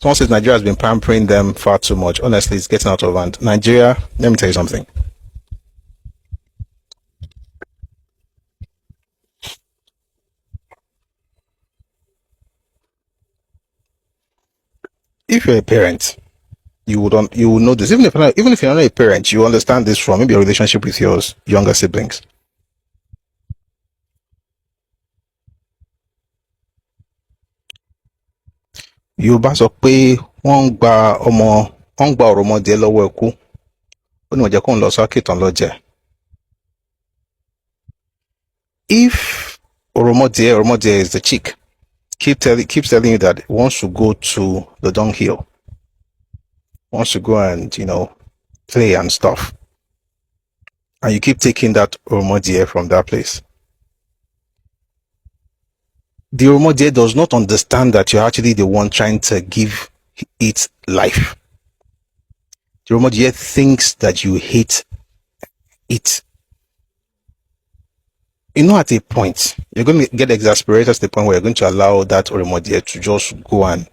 Someone says Nigeria has been pampering them far too much. Honestly, it's getting out of hand. Nigeria, let me tell you something. If you're a parent, you will know this. Even if you're not a parent, you understand this from maybe a relationship with your younger siblings. Yorùbá sọ pé wọ́n ń gba ọ̀rọ̀ ọmọdé lọ́wọ́ ẹkú, ó ní wọ́n jẹ́ kó ń lọ sọ́kìtàn lọ́jẹ̀. If Oromode is the chick, keeps telling you that he wants to go to the dunghill, wants to go and play and stuff, and you keep taking that Oromode from that place, the Oromode does not understand that you're actually the one trying to give it life. The Oromode thinks that you hate it. At a point, you're going to get exasperated to the point where you're going to allow that Oromode to just go and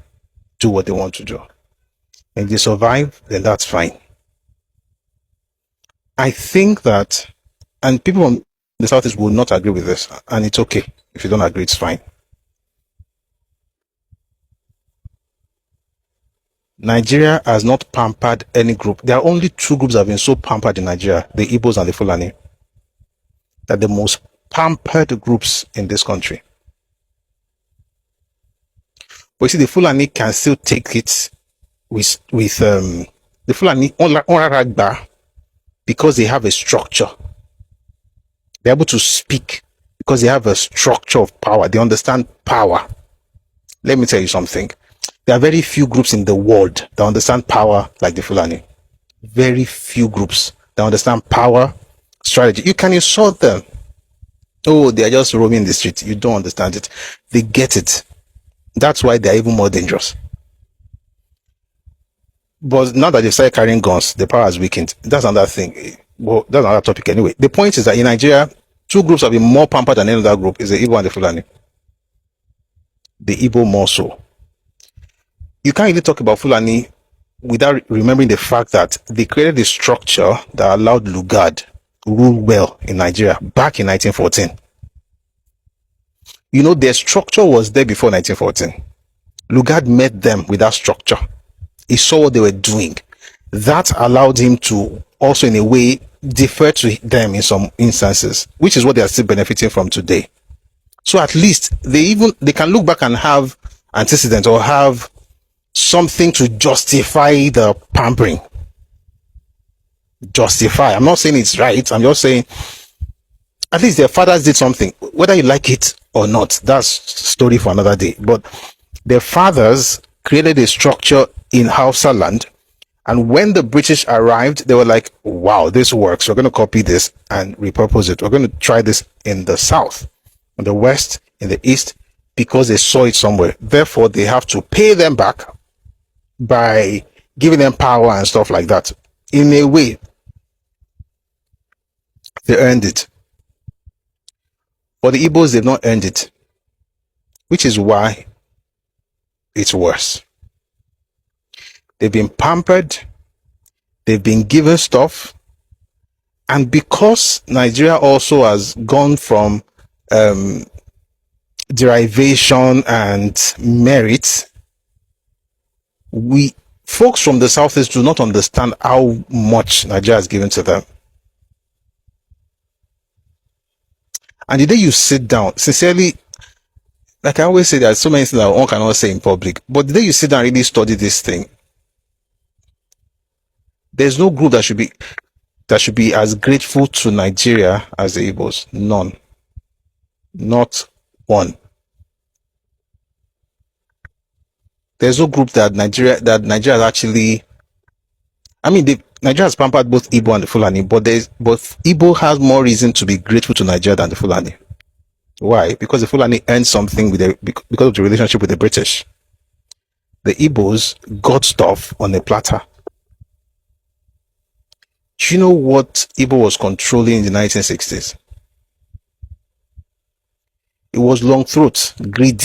do what they want to do. And if they survive, then that's fine. I think that, and people from the Southeast will not agree with this, and it's okay. If you don't agree, it's fine. Nigeria has not pampered any group. There are only two groups that have been so pampered in Nigeria, the Igbos and the Fulani. They're the most pampered groups in this country. But you see, the Fulani can still take it with the Fulani because they have a structure. They're able to speak because they have a structure of power. They understand power. Let me tell you something. There are very few groups in the world that understand power like the Fulani. Very few groups that understand power, strategy. You can insult them. Oh, they are just roaming the street. You don't understand it. They get it. That's why they are even more dangerous. But now that they've started carrying guns, the power has weakened. That's another thing. Well, that's another topic anyway. The point is that in Nigeria, two groups have been more pampered than any other group. Is the Igbo and the Fulani. The Igbo more so. You can't really talk about Fulani without remembering the fact that they created a structure that allowed Lugard rule well in Nigeria back in 1914. Their structure was there before 1914. Lugard met them with that structure. He saw what they were doing. That allowed him to also, in a way, defer to them in some instances, which is what they are still benefiting from today. So at least they can look back and have antecedents or have something to justify the pampering. Justify. I'm not saying it's right. I'm just saying at least their fathers did something. Whether you like it or not, that's story for another day. But their fathers created a structure in Hausa land, and when the British arrived, they were like, wow, this works. We're going to copy this and repurpose it. We're going to try this in the south, in the west, in the east, because they saw it somewhere. Therefore, they have to pay them back by giving them power and stuff like that. In a way, they earned it. For the Igbos, they've not earned it, which is why it's worse. They've been pampered, they've been given stuff, and because Nigeria also has gone from derivation and merit, folks from the Southeast do not understand how much Nigeria has given to them. And the day you sit down, sincerely, like I always say, there's so many things that one cannot say in public, but the day you sit down and really study this thing, there's no group that should be as grateful to Nigeria as the Igbos. None. Not one. There's no group that Nigeria has actually. I mean, Nigeria has pampered both Igbo and the Fulani, but Igbo has more reason to be grateful to Nigeria than the Fulani. Why? Because the Fulani earned something because of the relationship with the British. The Igbos got stuff on a platter. Do you know what Igbo was controlling in the 1960s? It was long throats, greed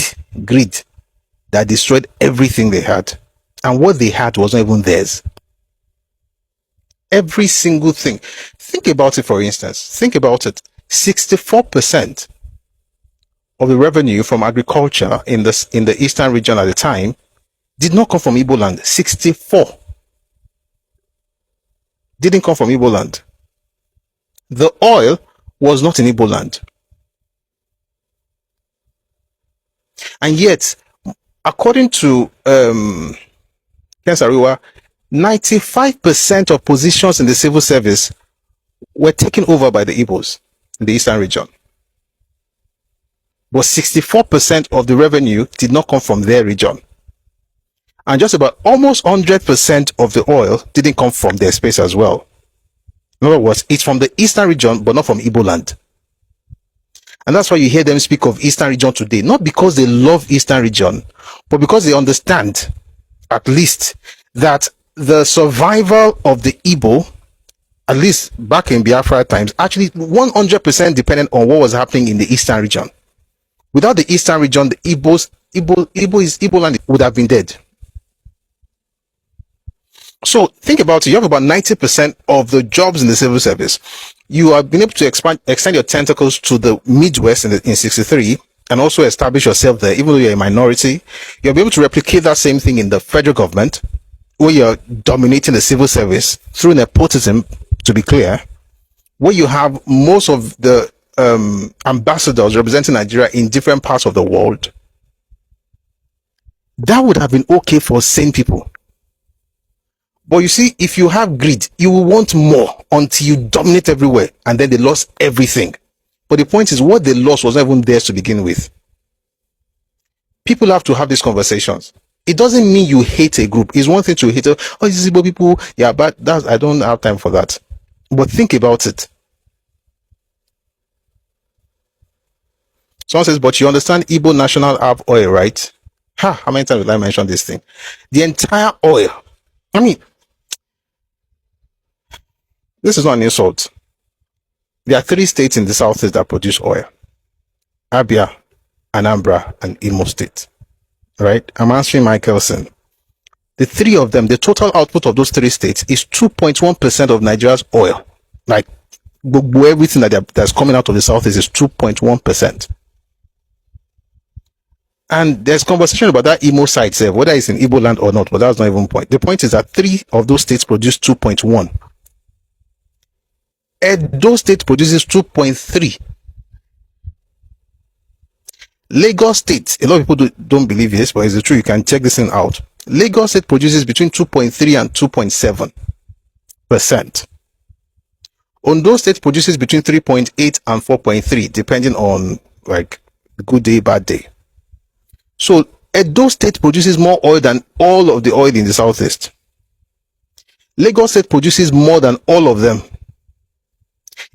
that destroyed everything they had. and what they had was not even theirs. Every single thing. Think about it, for instance. Think about it. 64% of the revenue from agriculture in the eastern region at the time did not come from Igbo land. 64 didn't come from Igbo land. The oil was not in Igbo land. And yet, according to Kensariwa, 95% of positions in the civil service were taken over by the Igbos in the eastern region. But 64% of the revenue did not come from their region. And just about almost 100% of the oil didn't come from their space as well. In other words, it's from the eastern region, but not from Igbo land. And that's why you hear them speak of eastern region today, not because they love eastern region, but because they understand, at least, that the survival of the Igbo, at least back in Biafra times, actually 100% depended on what was happening in the eastern region. Without the eastern region, the Igbo land would have been dead. So think about it. You have about 90% of the jobs in the civil service. You have been able to extend your tentacles to the Midwest in 63 and also establish yourself there, even though you're a minority. You'll be able to replicate that same thing in the federal government, where you're dominating the civil service through nepotism, to be clear, where you have most of the ambassadors representing Nigeria in different parts of the world. That would have been okay for sane people. But you see, if you have greed, you will want more until you dominate everywhere, and then they lost everything. But the point is, what they lost was not even theirs to begin with. People have to have these conversations. It doesn't mean you hate a group. It's one thing to hate, these Igbo people, yeah, but I don't have time for that. But think about it. Someone says, but you understand Igbo national have oil, right? How many times did I mention this thing? The entire oil. I mean, this is not an insult. There are 3 states in the southeast that produce oil: Abia, Anambra, and Imo State. Right? I'm answering Michelson. The 3 of them, the total output of those 3 states is 2.1% of Nigeria's oil. Like, everything that's coming out of the southeast is 2.1%. And there's conversation about that Imo side, whether it's in Igbo land or not, but that's not even the point. The point is that 3 of those states produce 2.1. Edo State produces 2.3. Lagos State, a lot of people don't believe this, but it's the truth. You can check this thing out. Lagos State produces between 2.3 and 2.7%. Ondo State produces between 3.8 and 4.3, depending on like good day, bad day. So Edo State produces more oil than all of the oil in the southeast. Lagos State produces more than all of them.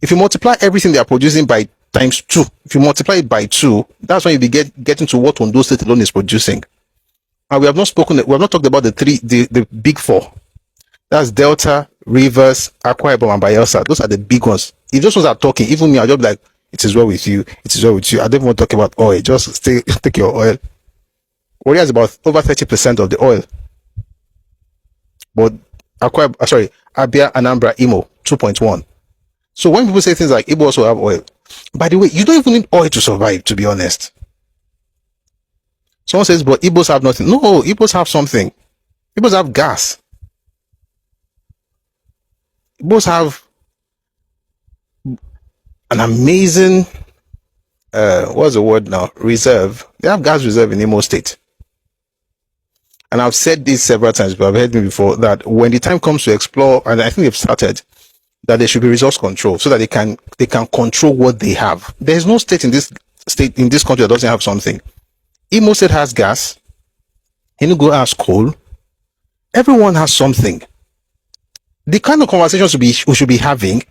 If you multiply everything they are producing by times 2, if you multiply it by 2, that's when you be getting to what Ondo State alone is producing. And we have not talked about the big 4. That's Delta, Rivers, Akwa Ibom, and Bayelsa. Those are the big ones. If those ones are talking, even me, I'll just be like, it is well with you. It is well with you. I don't even want to talk about oil. Just take your oil. Korea is about over 30% of the oil. But Abia, Anambra, Imo, 2.1. So when people say things like Igbo also have oil, by the way, you don't even need oil to survive, to be honest. Someone says, but Igbos have nothing. No, Igbos have something. Igbos have gas. Igbos have an amazing, what's the word now? Reserve. They have gas reserve in Imo State. And I've said this several times, but I've heard me before, that when the time comes to explore, and I think they've started, that there should be resource control so that they can control what they have. There's no state in this country that doesn't have something. Imo State has gas. Enugu has coal. Everyone has something. The kind of conversations we should be having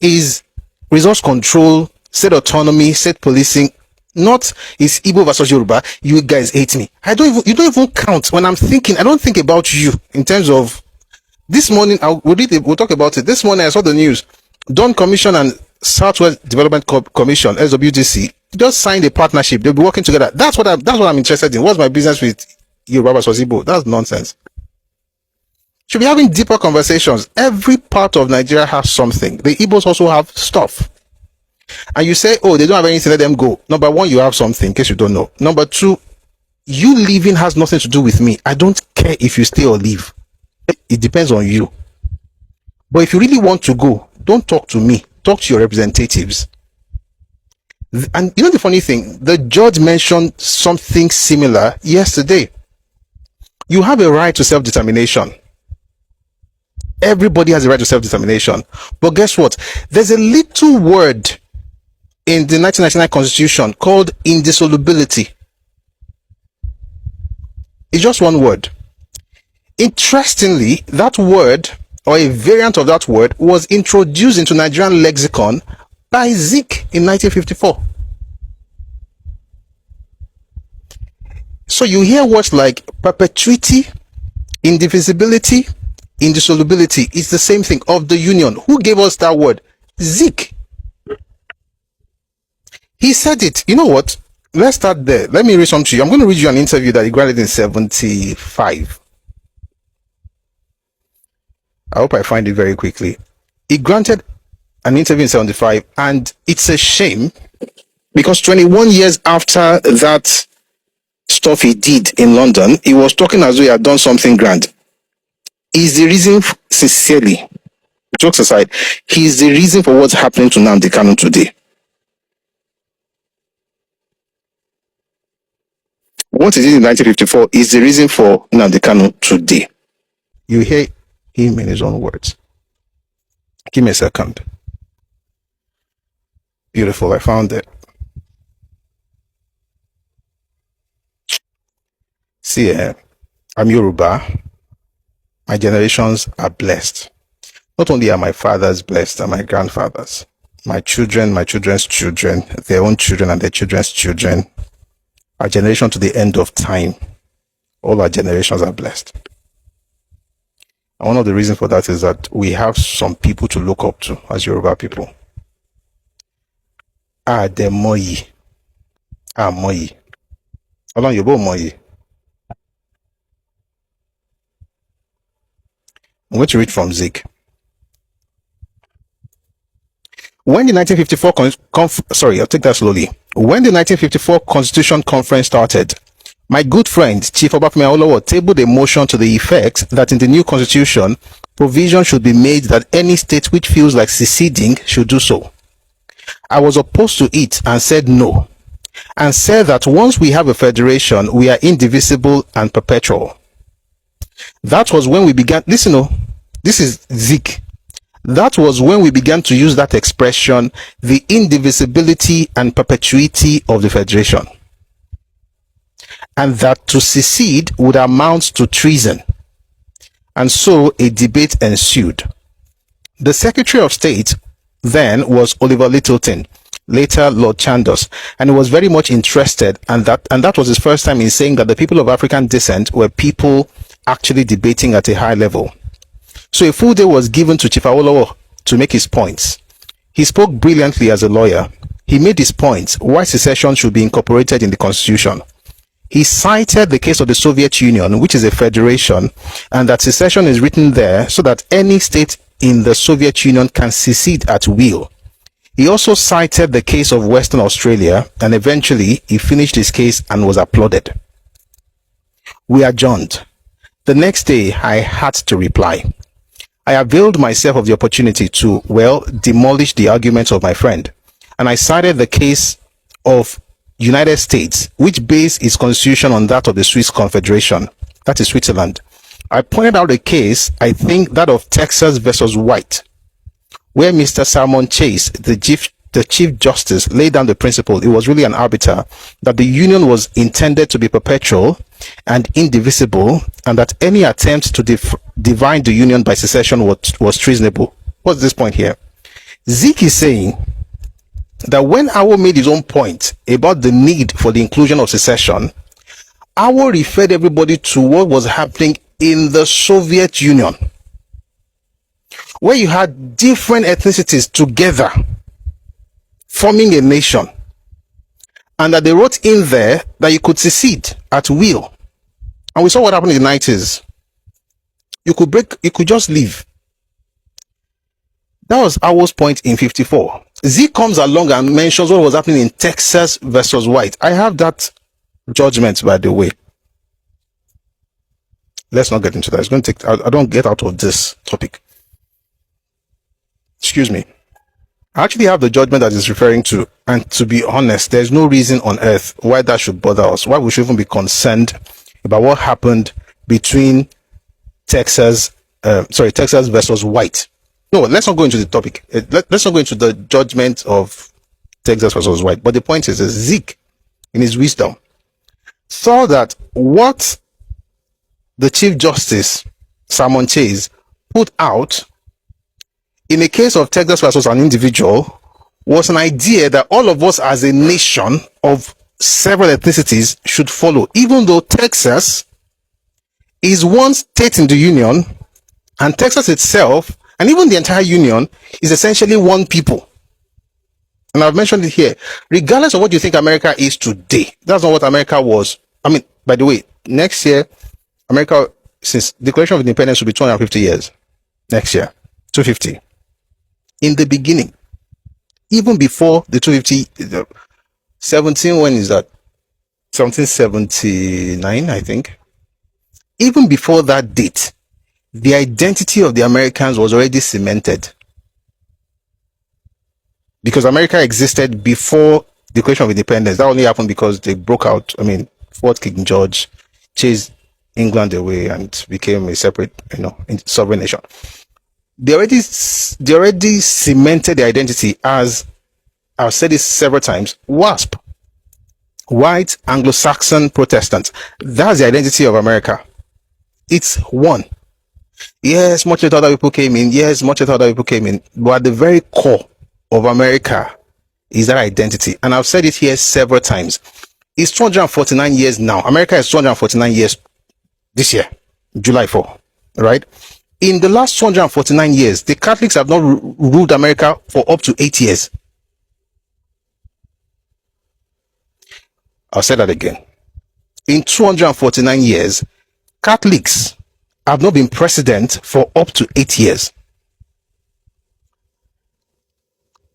is resource control, state autonomy, state policing. Not is Igbo versus Yoruba. You guys hate me. You don't even count when I'm thinking. I don't think about you in terms of. This morning, we'll talk about it. This morning, I saw the news. Dawn Commission and Southwest Development Commission, SWDC, just signed a partnership. They'll be working together. That's what I'm interested in. What's my business with Yoruba versus Igbo? That's nonsense. Should be having deeper conversations. Every part of Nigeria has something. The Igbos also have stuff. And you say, oh, they don't have anything, let them go. Number one, you have something, in case you don't know. Number two, you leaving has nothing to do with me. I don't care if you stay or leave. It depends on you. But if you really want to go, don't talk to me. Talk to your representatives. And you know the funny thing, the judge mentioned something similar yesterday. You have a right to self-determination. Everybody has a right to self-determination. But guess what? There's a little word in the 1999 Constitution called indissolubility. It's just one word. Interestingly, that word, or a variant of that word, was introduced into Nigerian lexicon by Zik in 1954. So you hear words like perpetuity, indivisibility, indissolubility. It's the same thing, of the union. Who gave us that word? Zik. He said it. You know what? Let's start there. Let me read something to you. I'm going to read you an interview that he granted in 75. I hope I find it very quickly. He granted an interview in 75, and it's a shame because 21 years after that stuff he did in London, he was talking as though he had done something grand. He's the reason, sincerely, jokes aside, he's the reason for what's happening to Nnamdi Kanu today. What he did in 1954 is the reason for Nnamdi Kanu today. You hear him in his own words. Give me a second. Beautiful, I found it. See, I'm Yoruba. My generations are blessed. Not only are my fathers blessed, and my grandfathers, my children, my children's children, their own children and their children's children, our generation to the end of time, all our generations are blessed. And one of the reasons for that is that we have some people to look up to as Yoruba people. De Moyi. Moyi. How long you go, Moyi? I'm going to read from Zik. When the 1954 I'll take that slowly. When the 1954 Constitution Conference started, my good friend Chief Obafemi Awolowo tabled a motion to the effect that in the new constitution, provision should be made that any state which feels like seceding should do so. I was opposed to it and said no, and said that once we have a federation, we are indivisible and perpetual. That was when we began, listen, this is Zik. That was when we began to use that expression, the indivisibility and perpetuity of the federation. And that to secede would amount to treason. And so a debate ensued. The Secretary of State then was Oliver Littleton, later Lord Chandos, and he was very much interested, and that was his first time in saying that the people of African descent were people actually debating at a high level. So a full day was given to Chief Awolowo to make his points. He spoke brilliantly as a lawyer. He made his points why secession should be incorporated in the Constitution. He cited the case of the Soviet Union, which is a federation, and that secession is written there so that any state in the Soviet Union can secede at will. He also cited the case of Western Australia, and eventually he finished his case and was applauded. We adjourned. The next day, I had to reply. I availed myself of the opportunity to, demolish the arguments of my friend, and I cited the case of United States, which based its constitution on that of the Swiss Confederation, that is Switzerland. I pointed out a case, I think that of Texas versus White, where Mr. Salmon Chase, the Chief Justice, laid down the principle, it was really an arbiter, that the union was intended to be perpetual and indivisible, and that any attempt to divide the union by secession was treasonable. What's this point here? Zik is saying that when Awo made his own point about the need for the inclusion of secession, Awo referred everybody to what was happening in the Soviet Union, where you had different ethnicities together forming a nation, and that they wrote in there that you could secede at will. And we saw what happened in the 90s. You could just leave. That was Awo's point in 54. Z comes along and mentions what was happening in Texas versus White. I have that judgment, by the way. Let's not get into that. It's going to take, I don't get out of this topic. Excuse me. I actually have the judgment that it's referring to, and to be honest, there's no reason on earth why that should bother us, why we should even be concerned about what happened between Texas versus White. No, let's not go into the topic. Let's not go into the judgment of Texas versus White. But the point is Zeke, in his wisdom, saw that what the Chief Justice, Simon Chase, put out in the case of Texas versus an individual was an idea that all of us as a nation of several ethnicities should follow, even though Texas is one state in the union, and Texas itself, and even the entire union, is essentially one people. And I've mentioned it here. Regardless of what you think America is today, that's not what America was. I mean, by the way, next year, America, since Declaration of Independence, will be 250 years. Next year, 250. In the beginning, even before the 250, 17, when is that? 1779, I think. Even before that date, the identity of the Americans was already cemented. Because America existed before the Declaration of Independence. That only happened because they broke out. I mean, Fort King George chased England away and became a separate, sovereign nation. They already cemented the identity as, I've said this several times, WASP. White Anglo-Saxon Protestant. That's the identity of America. It's one. Yes, much later other people came in. But at the very core of America is that identity. And I've said it here several times. It's 249 years now. America is 249 years this year, July 4, right? In the last 249 years, the Catholics have not ruled America for up to 8 years. I'll say that again. In 249 years, Catholics have not been president for up to 8 years.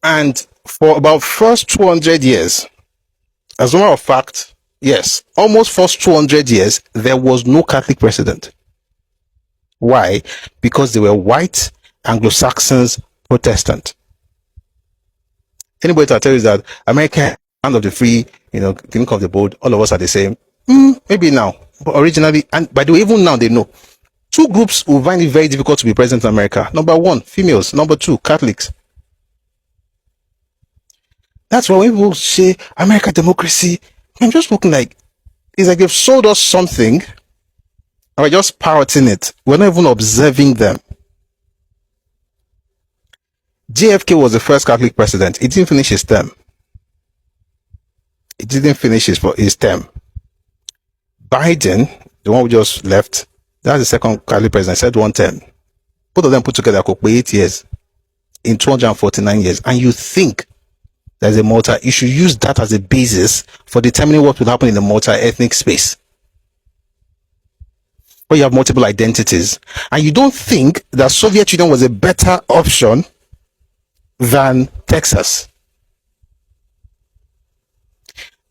And for about first 200 years, as a matter of fact, yes, almost first 200 years, there was no Catholic president. Why? Because they were white Anglo-Saxons, Protestant. Anybody to tell you that America, land of the free, king of the bold, all of us are the same? Maybe now, but originally, and by the way, even now they know. Two groups will find it very difficult to be president in America. Number one, females. Number two, Catholics. That's why when people say America democracy, I'm just looking like, it's like they've sold us something, and we're just parroting it. We're not even observing them. JFK was the first Catholic president. He didn't finish his term. His term. Biden, the one who just left, that's the second Catholic president, said one term. Both of them put together could be 8 years in 249 years. And you think there's a you should use that as a basis for determining what will happen in the multi-ethnic space, where you have multiple identities. And you don't think that Soviet Union was a better option than Texas.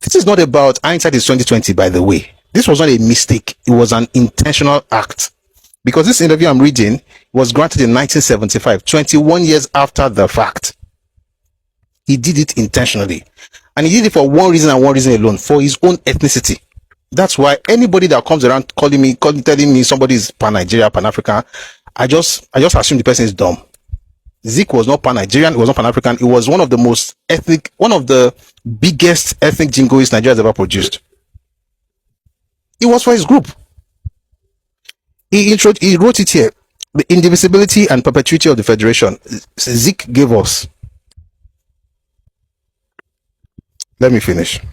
This is not about hindsight is 2020, by the way. This was not a mistake. It was an intentional act. Because this interview I'm reading was granted in 1975, 21 years after the fact. He did it intentionally. And he did it for one reason and one reason alone, for his own ethnicity. That's why anybody that comes around telling me somebody is pan-Nigerian, pan-African, I just assume the person is dumb. Zeke was not pan-Nigerian, he was not pan-African, he was one of the biggest ethnic jingoists Nigeria has ever produced. It was for his group. He wrote it here. The indivisibility and perpetuity of the Federation. Zeke gave us. Let me finish. It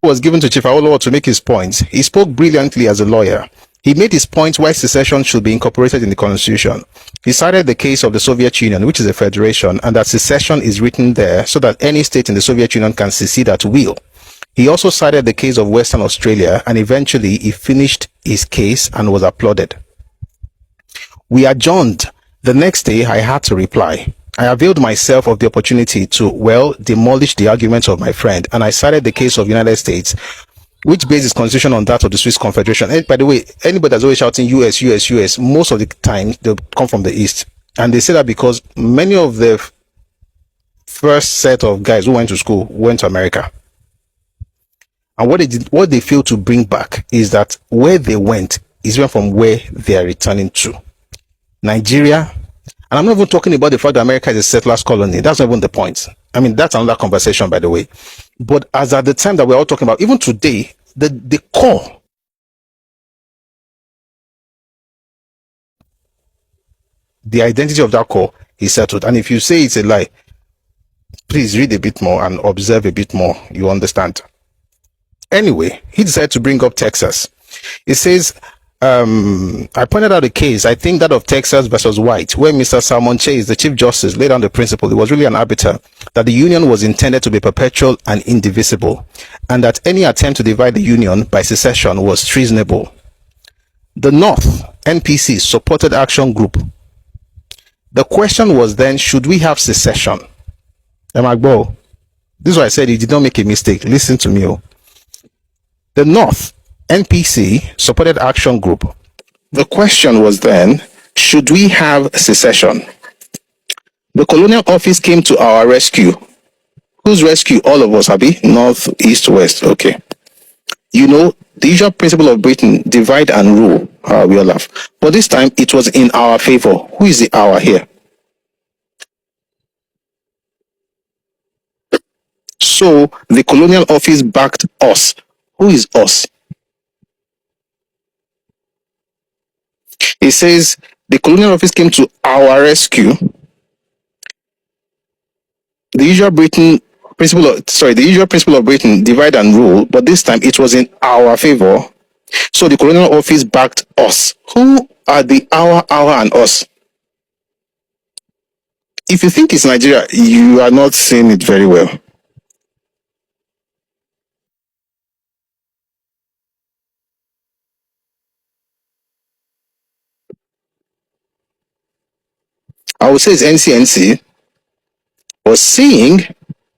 was given to Chief Awolowo to make his points. He spoke brilliantly as a lawyer. He made his point why secession should be incorporated in the Constitution. He cited the case of the Soviet Union, which is a federation, and that secession is written there so that any state in the Soviet Union can secede at will. He also cited the case of Western Australia, and eventually he finished his case and was applauded. We adjourned. The next day, I had to reply. I availed myself of the opportunity to, well, demolish the arguments of my friend, and I cited the case of United States, which bases constitution on that of the Swiss Confederation. And by the way, anybody that's always shouting US, US, US, most of the time they come from the East. And they say that because many of the first set of guys who went to school went to America. And what they fail to bring back is that where they went is different from where they are returning to. Nigeria, and I'm not even talking about the fact that America is a settlers colony. That's not even the point. I mean, that's another conversation, by the way. But as at the time that we're all talking about, even today, the core, the identity of that core is settled. And if you say it's a lie, please read a bit more and observe a bit more. You understand. Anyway, he decided to bring up Texas. It says, I pointed out a case, I think that of Texas versus White, where Mr. Salmon Chase, the Chief Justice, laid down the principle, it was really an arbiter, that the Union was intended to be perpetual and indivisible, and that any attempt to divide the Union by secession was treasonable. The North, NPC, supported Action Group. The question was then, should we have secession? Emagbo, this is why I said he did not make a mistake. Listen to me. The North, NPC, supported Action Group. The question was then, should we have secession? The Colonial Office came to our rescue. Whose rescue? All of us, Abi? North, East, West. Okay. You know, the usual principle of Britain, divide and rule. We all laugh. But this time, it was in our favor. Who is the our here? So, the Colonial Office backed us. Who is us? It says, the Colonial Office came to our rescue. The usual principle of Britain, divide and rule, but this time it was in our favor. So the Colonial Office backed us. Who are the our, and us? If you think it's Nigeria, you are not seeing it very well. I would say it's NCNC, was seeing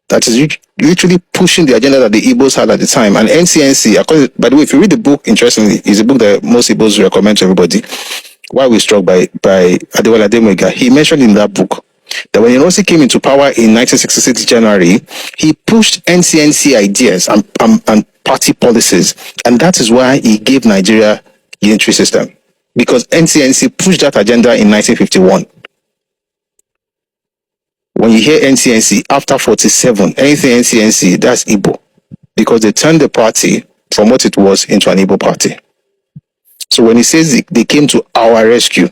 that is literally pushing the agenda that the Igbos had at the time. And NCNC, by the way, if you read the book, interestingly, is a book that most Igbos recommend to everybody. Why We Struck by Adewale Ademega. He mentioned in that book that when Inosi came into power in 1966 January, he pushed NCNC ideas and party policies. And that is why he gave Nigeria unitary system. Because NCNC pushed that agenda in 1951. When you hear NCNC, after 47, anything NCNC, that's Igbo. Because they turned the party from what it was into an Igbo party. So when he says they came to our rescue,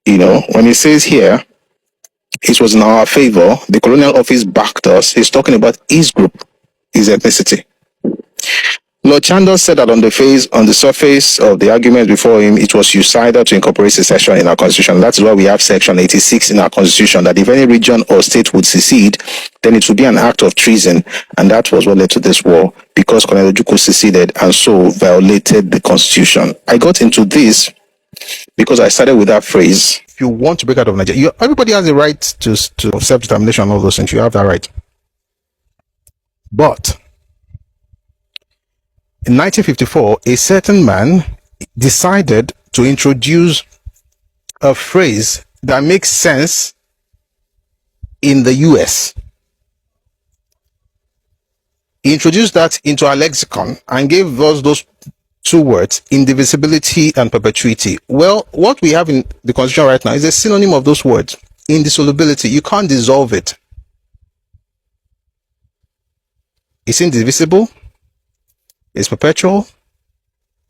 you know, when he says here, it was in our favor, the Colonial Office backed us, he's talking about his group, his ethnicity. Lord Chandos said that on the surface of the argument before him, it was suicidal to incorporate secession in our constitution. That's why we have section 86 in our constitution, that if any region or state would secede, then it would be an act of treason. And that was what led to this war, because Colonel Ojukwu seceded and so violated the constitution. I got into this because I started with that phrase. If you want to break out of Nigeria, everybody has the right to self-determination and all those things. You have that right. But in 1954, a certain man decided to introduce a phrase that makes sense in the US. He introduced that into our lexicon and gave us those two words, indivisibility and perpetuity. Well, what we have in the Constitution right now is a synonym of those words, indissolubility. You can't dissolve it. It's indivisible. It's perpetual.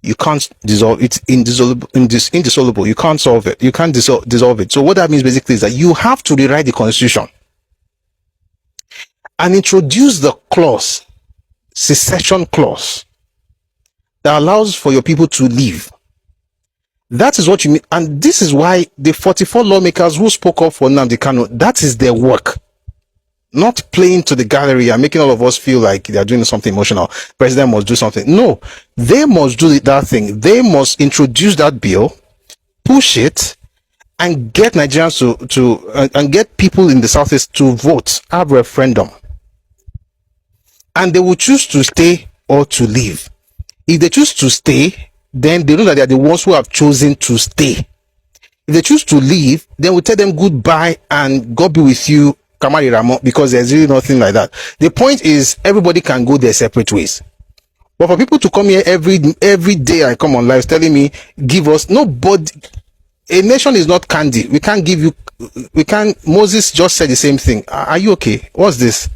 You can't dissolve it. Indissoluble. You can't solve it. You can't dissolve it. So what that means basically is that you have to rewrite the Constitution and introduce the clause, secession clause, that allows for your people to leave. That is what you mean. And this is why the 44 lawmakers who spoke up for Nnamdi Kanu, that is their work. Not playing to the gallery and making all of us feel like they are doing something emotional. President must do something. No, they must do that thing. They must introduce that bill, push it and get Nigerians and get people in the Southeast to vote, have referendum, and they will choose to stay or to leave. If they choose to stay, then they know that they are the ones who have chosen to stay. If they choose to leave, then we tell them goodbye and God be with you, Kamari Ramo, because there's really nothing like that. The point is, everybody can go their separate ways. But for people to come here every day, I come on live telling me, give us, nobody, a nation is not candy. We can't give you, Moses just said the same thing. Are you okay? What's this?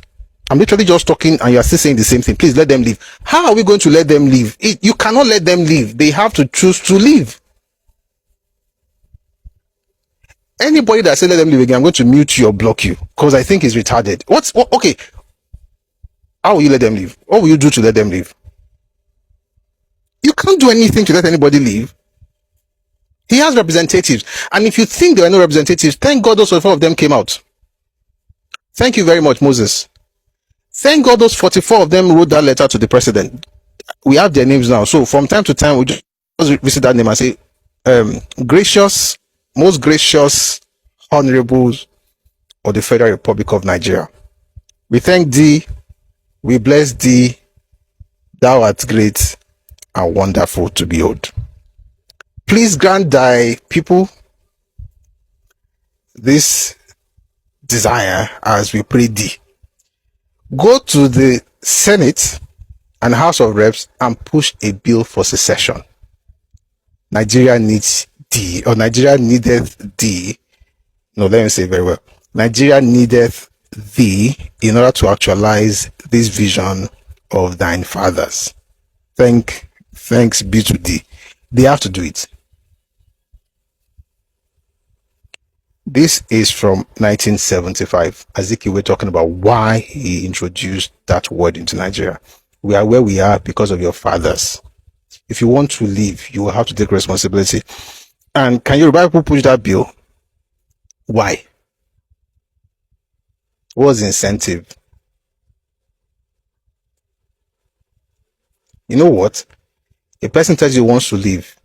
I'm literally just talking and you are still saying the same thing. Please let them leave. How are we going to let them leave? You cannot let them leave. They have to choose to leave. Anybody that says let them leave again, I'm going to mute you or block you because I think it's retarded. Okay. How will you let them leave? What will you do to let them leave? You can't do anything to let anybody leave. He has representatives. And if you think there are no representatives, thank God those 44 of them came out. Thank you very much, Moses. Thank God those 44 of them wrote that letter to the president. We have their names now. So from time to time, we just visit that name and say, gracious, most gracious honorables of the Federal Republic of Nigeria. We thank thee, we bless thee, thou art great and wonderful to behold. Please grant thy people this desire as we pray thee. Go to the Senate and House of Reps and push a bill for secession. Nigeria needs thee, or Nigeria needeth thee. No, let me say it very well. Nigeria needeth thee in order to actualize this vision of thine fathers. Thanks be to thee. They have to do it. This is from 1975. Azikiwe talking about why he introduced that word into Nigeria. We are where we are because of your fathers. If you want to leave, you will have to take responsibility. And can Yoruba people push that bill? Why? What's the incentive? You know what? A person tells you he wants to leave.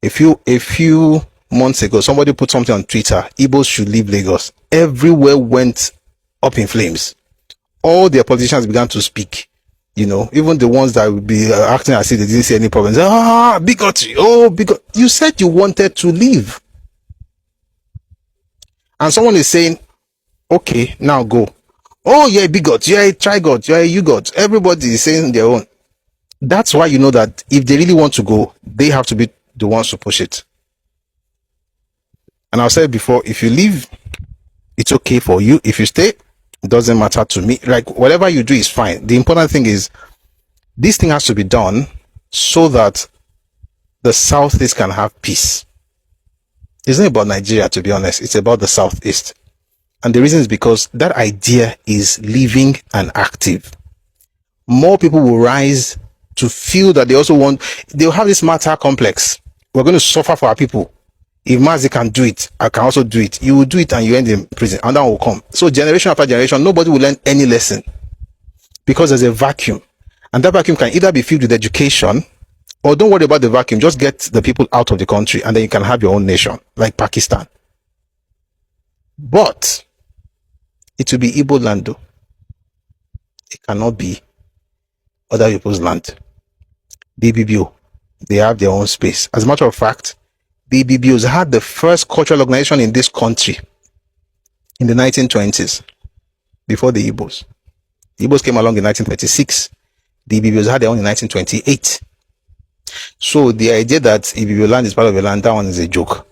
A few months ago, somebody put something on Twitter, Igbos should leave Lagos. Everywhere went up in flames. All their politicians began to speak. Even the ones that would be acting as if they didn't see any problems. Bigotry. Oh, bigotry. You said you wanted to leave. And someone is saying, okay, now go. Oh, you're a bigot. You're a trigot. You're a you-got. Everybody is saying their own. That's why you know that if they really want to go, they have to be the ones to push it. And I've said before, if you leave, it's okay for you. If you stay, it doesn't matter to me. Like, whatever you do is fine. The important thing is, this thing has to be done so that the Southeast can have peace. It's not about Nigeria, to be honest. It's about the Southeast. And the reason is because that idea is living and active. More people will rise to feel that they'll have this martyr complex. We're going to suffer for our people. If Mazi can do it, I can also do it. You will do it and you end in prison, and that will come. So generation after generation, nobody will learn any lesson because there's a vacuum. And that vacuum can either be filled with education, or don't worry about the vacuum. Just get the people out of the country and then you can have your own nation, like Pakistan. But it will be Igbo land, though. It cannot be other people's land. The BBO, they have their own space. As a matter of fact, the BBOs had the first cultural organization in this country in the 1920s, before the Igbos. The Igbos came along in 1936. The BBOs had their own in 1928. So the idea that Ibibio land is part of a land, that one is a joke.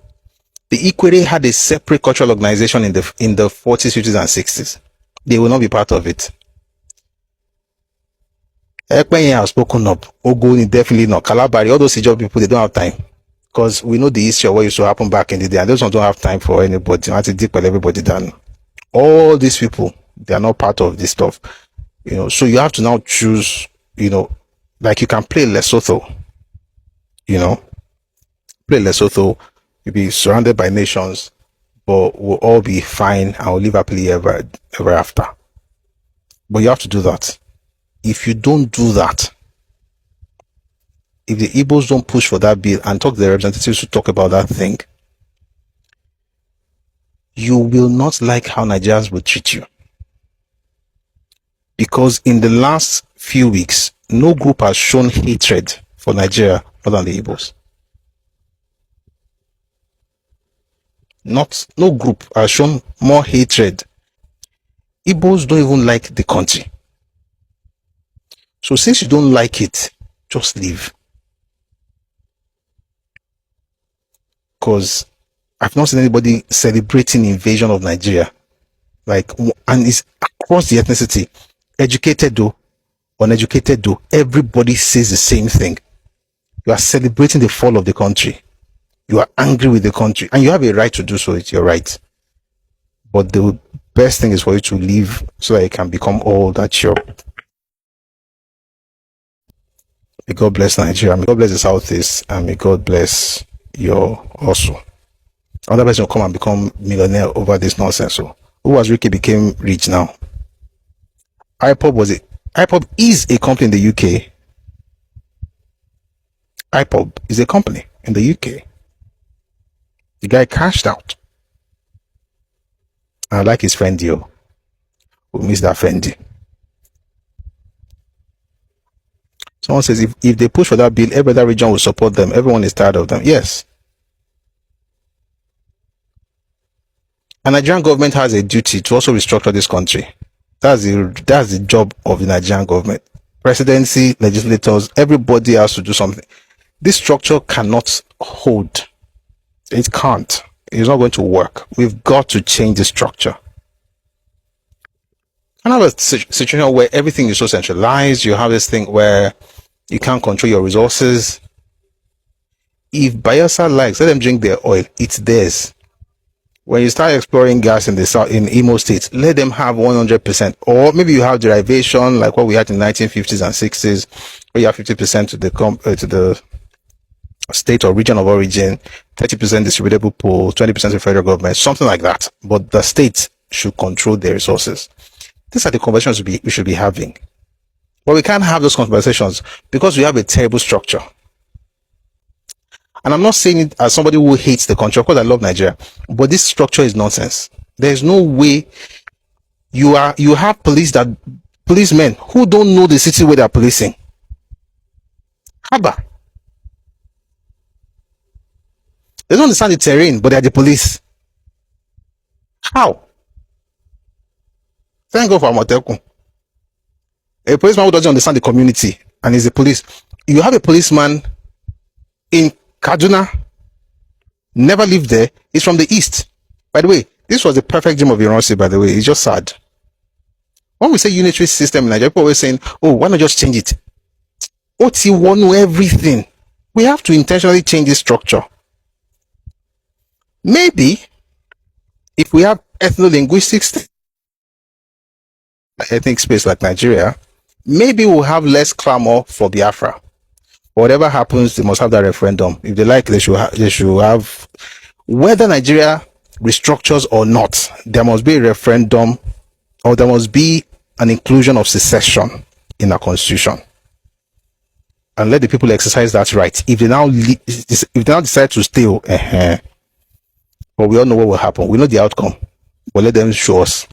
The Ikwere had a separate cultural organization in the 40s, 50s, and 60s. They will not be part of it. Ekpenye have spoken up. Ogoni definitely not. Kalabari, all those Ijaw people, they don't have time. Because we know the history of what used to happen back in the day, and those ones don't have time for anybody. I have to deep with everybody done. All these people, they are not part of this stuff. So you have to now choose, like you can play Lesotho. Play Lesotho, you'll be surrounded by nations, but we'll all be fine and we'll live happily ever after. But you have to do that. If you don't do that, if the Igbos don't push for that bill and talk to the representatives to talk about that thing, you will not like how Nigerians will treat you. Because in the last few weeks, no group has shown hatred for Nigeria more than the Igbos. No group has shown more hatred. Igbos don't even like the country. So since you don't like it, just leave. Because I've not seen anybody celebrating invasion of Nigeria. And it's across the ethnicity. Educated though, uneducated though, everybody says the same thing. You are celebrating the fall of the country. You are angry with the country, and you have a right to do so. It's your right. But the best thing is for you to leave so that you can become all that you're. May God bless Nigeria. May God bless the Southeast, and may God bless your hustle. Another person will come and become millionaire over this nonsense. So, who was Ricky became rich now? IPOB is a company in the UK. IPOB is a company in the UK. The guy cashed out. I like his friend Dio. We miss that Fendi. Someone says if they push for that bill, every other region will support them. Everyone is tired of them. Yes. And Nigerian government has a duty to also restructure this country. That's the job of the Nigerian government. Presidency, legislators, everybody has to do something. This structure cannot hold. It can't. It's not going to work. We've got to change the structure. And have a situation where everything is so centralized. You have this thing where you can't control your resources. If Bayelsa likes, let them drink their oil. It's theirs. When you start exploring gas in the south, in Imo State, let them have 100%. Or maybe you have derivation like what we had in the 1950s and 60s, where you have 50% to the state or region of origin, 30% distributable pool, 20% to federal government, something like that. But the states should control their resources. These are the conversations we should be having. But we can't have those conversations because we have a terrible structure. And I'm not saying it as somebody who hates the country. Of course, I love Nigeria, but this structure is nonsense. There's no way you have policemen who don't know the city where they're policing. Haba. They don't understand the terrain, but they're the police. How? Thank God for Amotekun. A policeman who doesn't understand the community and is the police. You have a policeman in Kaduna, never lived there. He's from the east. By the way, this was the perfect dream of Iransi, by the way. It's just sad. When we say unitary system in Nigeria, people are always saying, oh, why not just change it? OT won't know everything. We have to intentionally change this structure. Maybe if we have ethno-linguistics, ethnic space like Nigeria, maybe we'll have less clamor for Biafra. Whatever happens, they must have that referendum. If they like, they should have. Whether Nigeria restructures or not, there must be a referendum, or there must be an inclusion of secession in our constitution, and let the people exercise that right. If they now decide to stay, but we all know what will happen. We know the outcome, but let them show us.